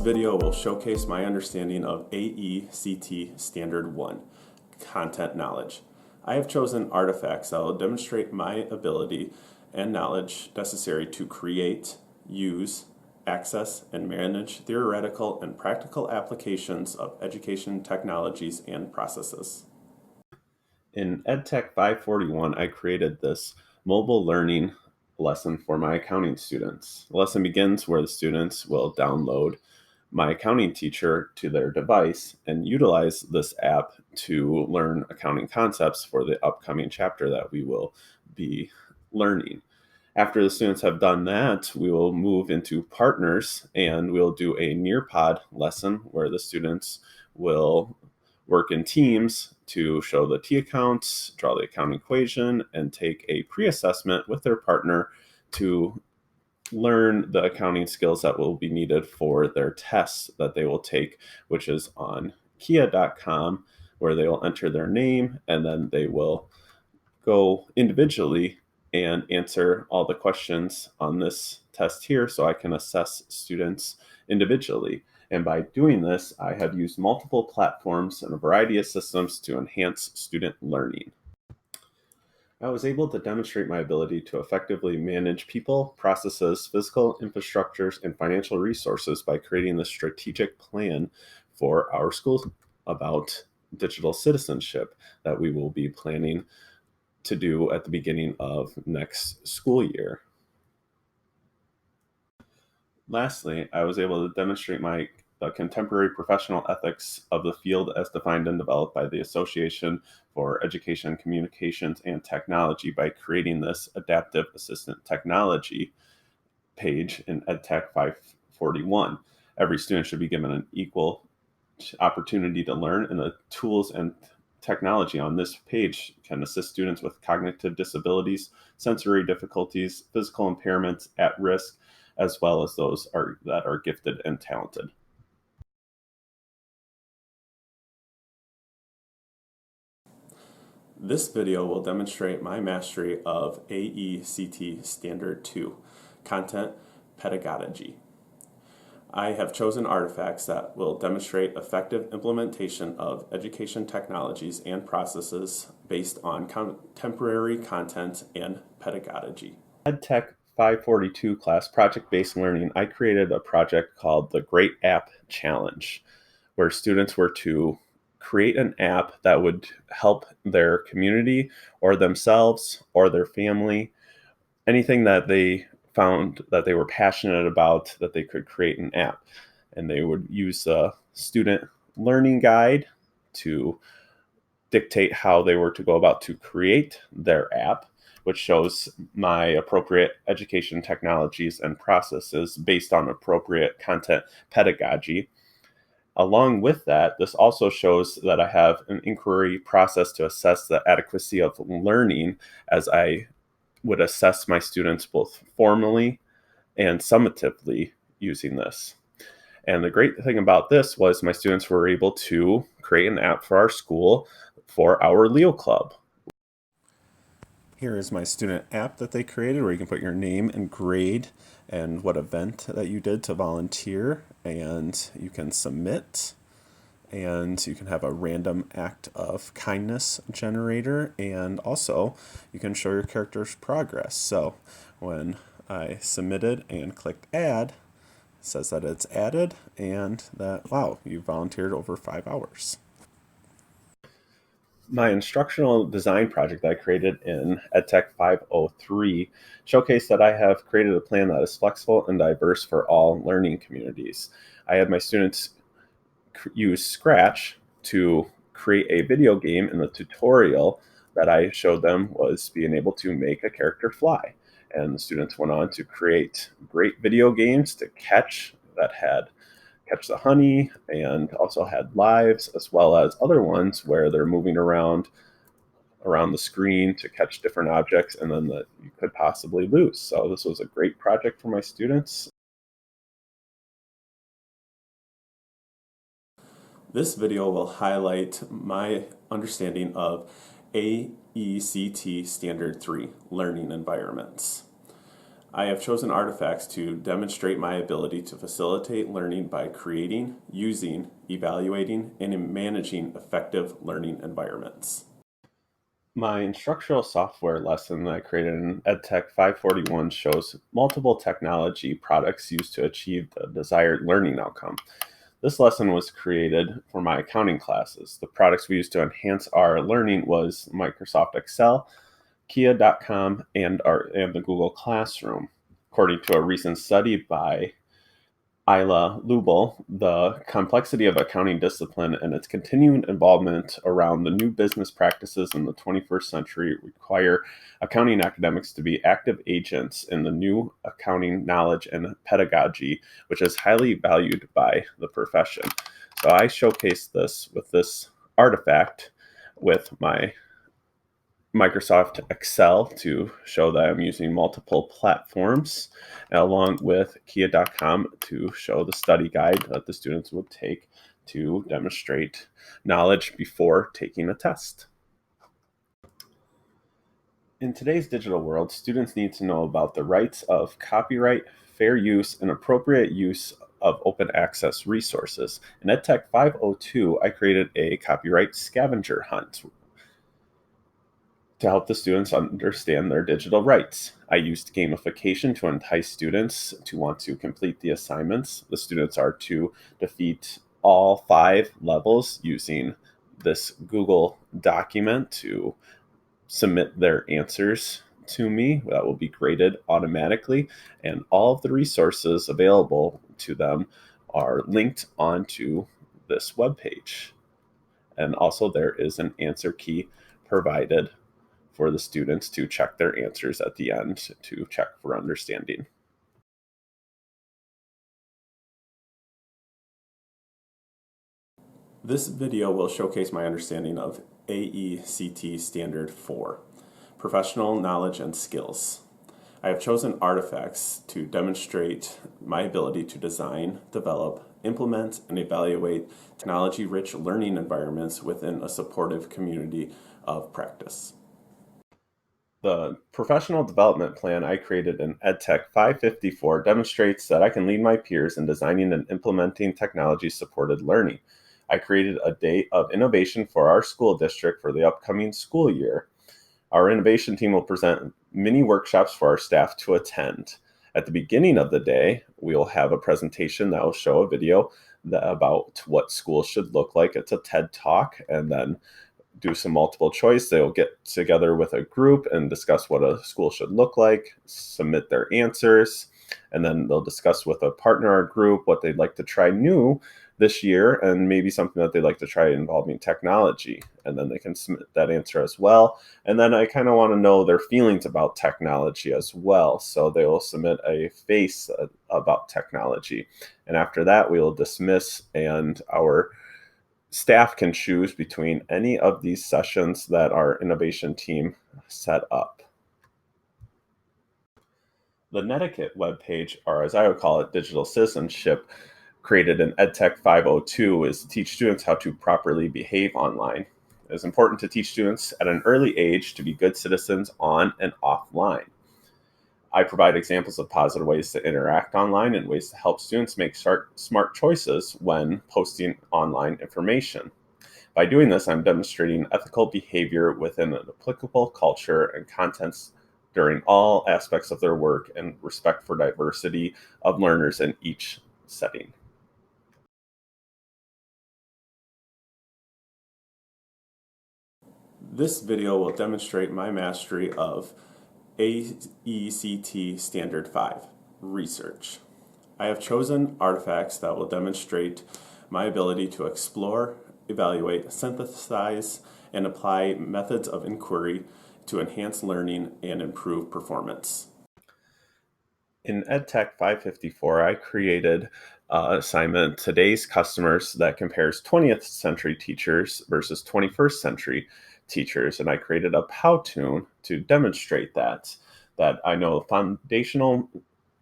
video will showcase my understanding of AECT Standard 1, Content Knowledge. I have chosen artifacts that will demonstrate my ability and knowledge necessary to create, use, access, and manage theoretical and practical applications of education technologies and processes. In EdTech 541, I created this mobile learning lesson for my accounting students. The lesson begins where the students will download my accounting teacher to their device and utilize this app to learn accounting concepts for the upcoming chapter that we will be learning. After the students have done that, we will move into partners and we'll do a Nearpod lesson where the students will work in teams to show the T accounts, draw the accounting equation, and take a pre-assessment with their partner to learn the accounting skills that will be needed for their tests that they will take, which is on kia.com, where they will enter their name and then they will go individually and answer all the questions on this test here so I can assess students individually. And by doing this, I have used multiple platforms and a variety of systems to enhance student learning. I was able to demonstrate my ability to effectively manage people, processes, physical infrastructures, and financial resources by creating the strategic plan for our school about digital citizenship that we will be planning to do at the beginning of next school year. Lastly, I was able to demonstrate the contemporary professional ethics of the field as defined and developed by the Association for Education, Communications, and Technology by creating this adaptive assistant technology page in EdTech 541. Every student should be given an equal opportunity to learn, and the tools and technology on this page can assist students with cognitive disabilities, sensory difficulties, physical impairments, at risk, as well as those that are gifted and talented. This video will demonstrate my mastery of AECT Standard 2, Content Pedagogy. I have chosen artifacts that will demonstrate effective implementation of education technologies and processes based on contemporary content and pedagogy. EdTech 542 class project-based learning, I created a project called the Great App Challenge, where students were to create an app that would help their community or themselves or their family, anything that they found that they were passionate about, that they could create an app. And they would use a student learning guide to dictate how they were to go about to create their app, which shows my appropriate education technologies and processes based on appropriate content pedagogy. Along with that, this also shows that I have an inquiry process to assess the adequacy of learning as I would assess my students both formally and summatively using this. And the great thing about this was my students were able to create an app for our school for our Leo Club. Here is my student app that they created where you can put your name and grade and what event that you did to volunteer, and you can submit, and you can have a random act of kindness generator, and also you can show your character's progress. So when I submitted and clicked add, it says that it's added and that, wow, you volunteered over 5 hours. My instructional design project that I created in EdTech 503 showcased that I have created a plan that is flexible and diverse for all learning communities. I had my students use Scratch to create a video game, and the tutorial that I showed them was being able to make a character fly. And the students went on to create great video games to catch the honey, and also had lives, as well as other ones where they're moving around the screen to catch different objects and then that you could possibly lose. So this was a great project for my students. This video will highlight my understanding of AECT Standard 3, Learning Environments. I have chosen artifacts to demonstrate my ability to facilitate learning by creating, using, evaluating, and managing effective learning environments. My instructional software lesson that I created in EdTech 541 shows multiple technology products used to achieve the desired learning outcome. This lesson was created for my accounting classes. The products we used to enhance our learning was Microsoft Excel, Kia.com, and the Google Classroom. According to a recent study by Isla Lubel, the complexity of accounting discipline and its continuing involvement around the new business practices in the 21st century require accounting academics to be active agents in the new accounting knowledge and pedagogy, which is highly valued by the profession. So I showcased this with this artifact with my Microsoft Excel to show that I'm using multiple platforms, along with Kia.com to show the study guide that the students would take to demonstrate knowledge before taking a test. In today's digital world, students need to know about the rights of copyright, fair use, and appropriate use of open access resources. In EdTech 502, I created a copyright scavenger hunt to help the students understand their digital rights. I used gamification to entice students to want to complete the assignments. The students are to defeat all 5 levels using this Google document to submit their answers to me. That will be graded automatically, and all of the resources available to them are linked onto this webpage. And also there is an answer key provided for the students to check their answers at the end to check for understanding. This video will showcase my understanding of AECT Standard 4, Professional Knowledge and Skills. I have chosen artifacts to demonstrate my ability to design, develop, implement, and evaluate technology-rich learning environments within a supportive community of practice. The professional development plan I created in EdTech 554 demonstrates that I can lead my peers in designing and implementing technology-supported learning. I created a day of innovation for our school district for the upcoming school year. Our innovation team will present mini workshops for our staff to attend. At the beginning of the day, we'll have a presentation that will show a video about what schools should look like. It's a TED Talk, and then do some multiple choice. They'll get together with a group and discuss what a school should look like, submit their answers, and then they'll discuss with a partner or group what they'd like to try new this year and maybe something that they'd like to try involving technology. And then they can submit that answer as well. And then I kind of want to know their feelings about technology as well. So they will submit a face about technology. And after that, we will dismiss, and our staff can choose between any of these sessions that our innovation team set up. The Netiquette webpage, or as I would call it, digital citizenship, created in EdTech 502, is to teach students how to properly behave online. It is important to teach students at an early age to be good citizens on and offline. I provide examples of positive ways to interact online and ways to help students make smart choices when posting online information. By doing this, I'm demonstrating ethical behavior within an applicable culture and contents during all aspects of their work, and respect for diversity of learners in each setting. This video will demonstrate my mastery of AECT Standard 5, Research. I have chosen artifacts that will demonstrate my ability to explore, evaluate, synthesize, and apply methods of inquiry to enhance learning and improve performance. In EdTech 554, I created an assignment, Today's Customers, that compares 20th century teachers versus 21st century teachers. And I created a Powtoon to demonstrate that I know foundational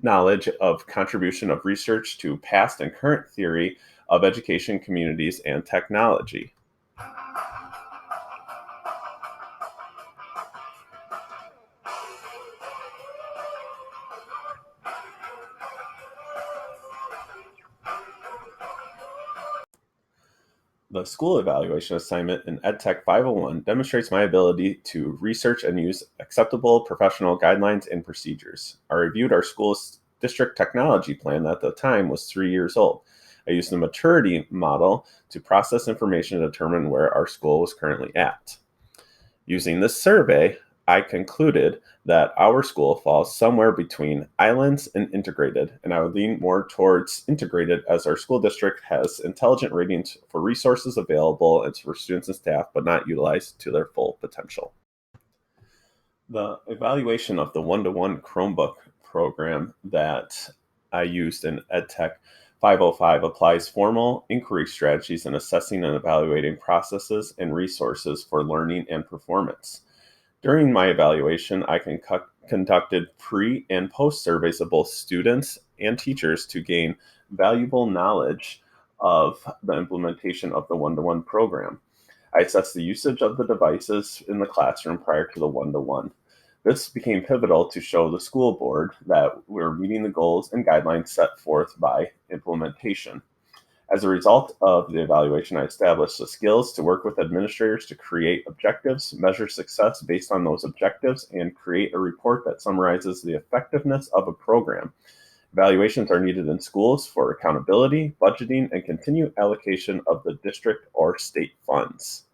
knowledge of contribution of research to past and current theory of education, communities, and technology. The school evaluation assignment in EdTech 501 demonstrates my ability to research and use acceptable professional guidelines and procedures. I reviewed our school's district technology plan that at the time was 3 years old. I used the maturity model to process information to determine where our school was currently at. Using this survey, I concluded that our school falls somewhere between islands and integrated, and I would lean more towards integrated as our school district has intelligent ratings for resources available and for students and staff, but not utilized to their full potential. The evaluation of the one-to-one Chromebook program that I used in EdTech 505 applies formal inquiry strategies in assessing and evaluating processes and resources for learning and performance. During my evaluation, I conducted pre and post surveys of both students and teachers to gain valuable knowledge of the implementation of the one-to-one program. I assessed the usage of the devices in the classroom prior to the one-to-one. This became pivotal to show the school board that we're meeting the goals and guidelines set forth by implementation. As a result of the evaluation, I established the skills to work with administrators to create objectives, measure success based on those objectives, and create a report that summarizes the effectiveness of a program. Evaluations are needed in schools for accountability, budgeting, and continued allocation of the district or state funds.